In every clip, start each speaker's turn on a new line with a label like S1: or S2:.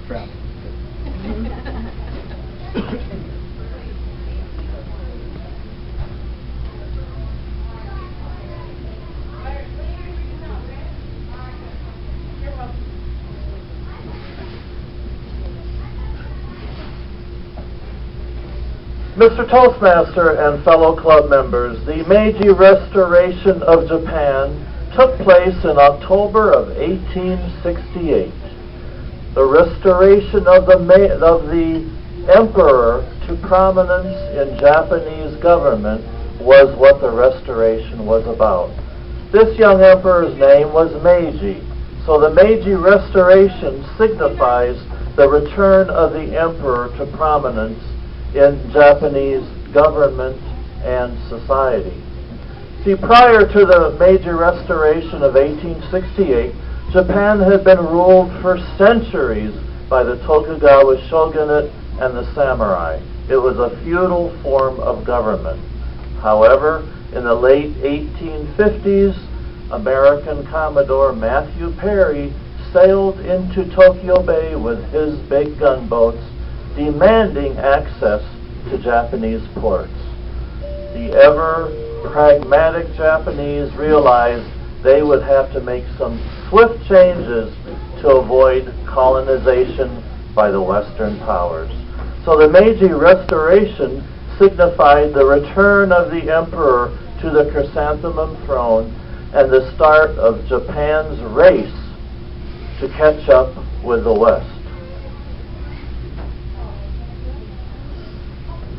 S1: Crap.
S2: Mr. Toastmaster and fellow club members, the Meiji Restoration of Japan took place in October of 1868. The restoration of the emperor to prominence in Japanese government was what the restoration was about. This young emperor's name was Meiji, so the Meiji Restoration signifies the return of the emperor to prominence in Japanese government and society. See, prior to the Meiji Restoration of 1868, Japan had been ruled for centuries by the Tokugawa shogunate and the samurai. It was a feudal form of government. However, in the late 1850s, American Commodore Matthew Perry sailed into Tokyo Bay with his big gunboats, demanding access to Japanese ports. The ever pragmatic Japanese realized they would have to make some swift changes to avoid colonization by the Western powers. So the Meiji Restoration signified the return of the emperor to the chrysanthemum throne and the start of Japan's race to catch up with the West.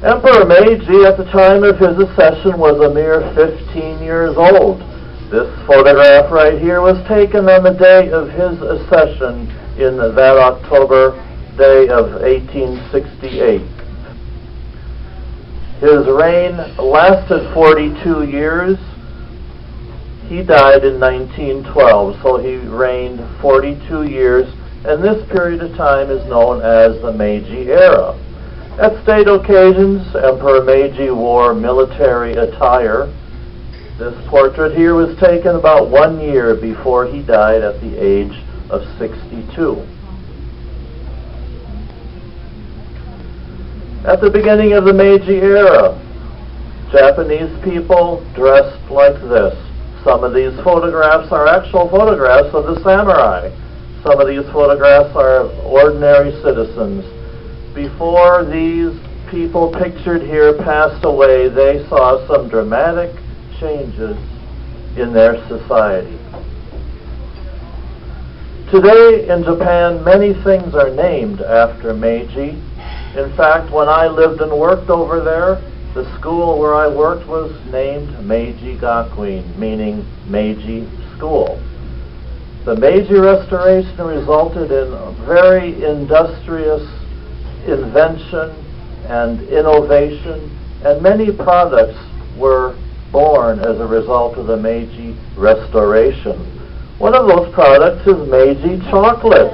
S2: Emperor Meiji, at the time of his accession, was a mere 15 years old. This photograph right here was taken on the day of his accession in that October day of 1868. His reign lasted 42 years. He died in 1912, so he reigned 42 years, and this period of time is known as the Meiji era. At state occasions, Emperor Meiji wore military attire. This portrait here was taken about 1 year before he died at the age of 62. At the beginning of the Meiji era, Japanese people dressed like this. Some of these photographs are actual photographs of the samurai. Some of these photographs are of ordinary citizens. Before these people pictured here passed away, they saw some dramatic changes in their society. Today in Japan, many things are named after Meiji. In fact, when I lived and worked over there, the school where I worked was named Meiji Gakuin, meaning Meiji School. The Meiji Restoration resulted in a very industrious invention and innovation, and many products were born as a result of the Meiji Restoration. One of those products is Meiji chocolate.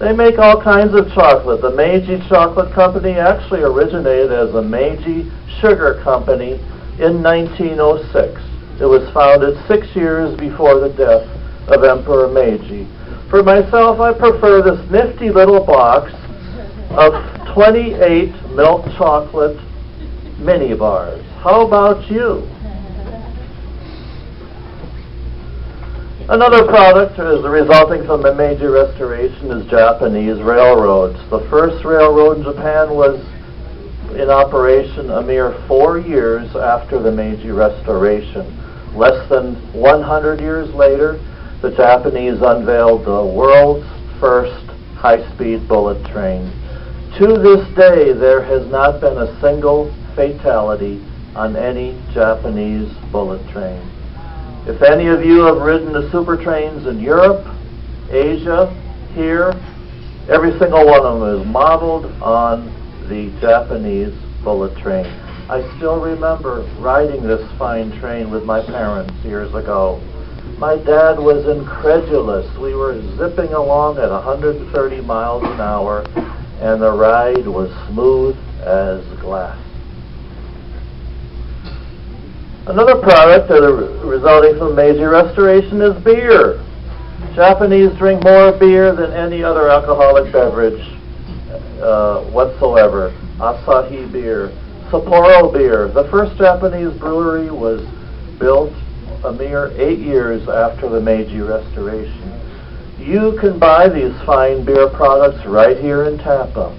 S2: They make all kinds of chocolate. The Meiji Chocolate Company actually originated as a Meiji Sugar Company in 1906. It was founded 6 years before the death of Emperor Meiji. For myself, I prefer this nifty little box of 28 milk chocolate mini bars. How about you? Another product resulting from the Meiji Restoration is Japanese railroads. The first railroad in Japan was in operation a mere 4 years after the Meiji Restoration. Less than 100 years later, the Japanese unveiled the world's first high-speed bullet train. To this day, there has not been a single fatality on any Japanese bullet train. If any of you have ridden the super trains in Europe, Asia, here, every single one of them is modeled on the Japanese bullet train. I still remember riding this fine train with my parents years ago. My dad was incredulous. We were zipping along at 130 miles an hour, and the ride was smooth as glass. Another product resulting from Meiji Restoration is beer. Japanese drink more beer than any other alcoholic beverage whatsoever. Asahi beer, Sapporo beer. The first Japanese brewery was built a mere 8 years after the Meiji Restoration. You can buy these fine beer products right here in Tampa.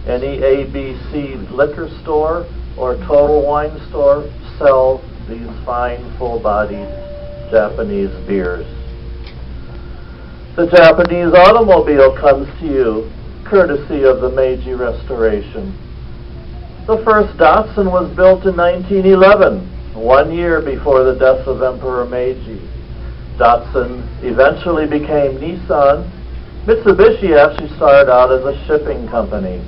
S2: Any ABC liquor store or Total Wine store sell these fine, full-bodied Japanese beers. The Japanese automobile comes to you courtesy of the Meiji Restoration. The first Datsun was built in 1911, 1 year before the death of Emperor Meiji. Datsun eventually became Nissan. Mitsubishi actually started out as a shipping company.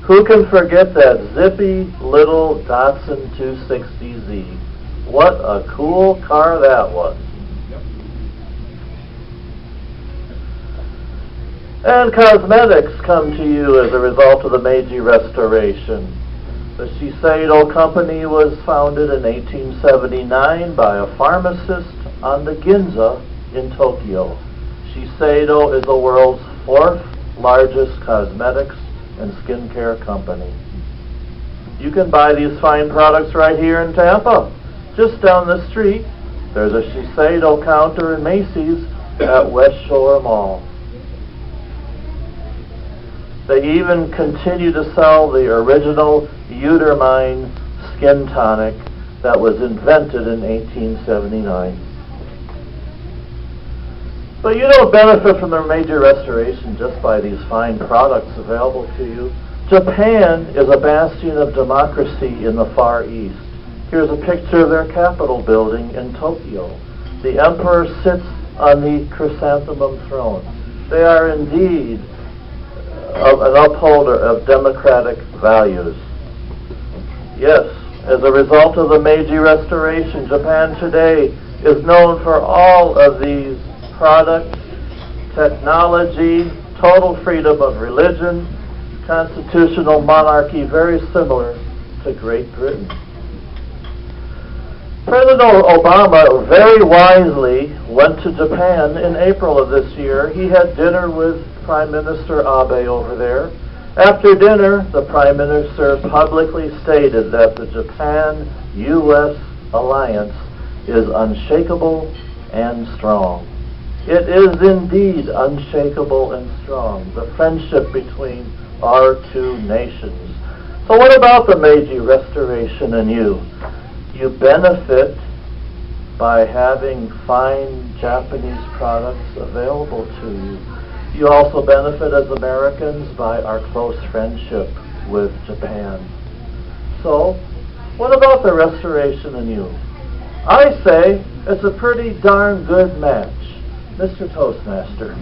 S2: Who can forget that zippy little Datsun 260Z? What a cool car that was. And cosmetics come to you as a result of the Meiji Restoration. The Shiseido Company was founded in 1879 by a pharmacist on the Ginza in Tokyo. Shiseido is the world's 4th largest cosmetics and skincare company. You can buy these fine products right here in Tampa. Just down the street, there's a Shiseido counter in Macy's at West Shore Mall. They even continue to sell the original Eudermine skin tonic that was invented in 1879. But you don't benefit from the Meiji Restoration just by these fine products available to you. Japan is a bastion of democracy in the Far East. Here's a picture of their Capitol building in Tokyo. The emperor sits on the chrysanthemum throne. They are indeed an upholder of democratic values. Yes, as a result of the Meiji Restoration, Japan today is known for all of these products, technology, total freedom of religion, constitutional monarchy, very similar to Great Britain. President Obama very wisely went to Japan in April of this year. He had dinner with Prime Minister Abe over there. After dinner, the Prime Minister publicly stated that the Japan-U.S. alliance is unshakable and strong. It is indeed unshakable and strong, the friendship between our two nations. So what about the Meiji Restoration and you? You benefit by having fine Japanese products available to you. You also benefit as Americans by our close friendship with Japan. So, what about the Restoration and you? I say it's a pretty darn good match. Mr. Toastmaster.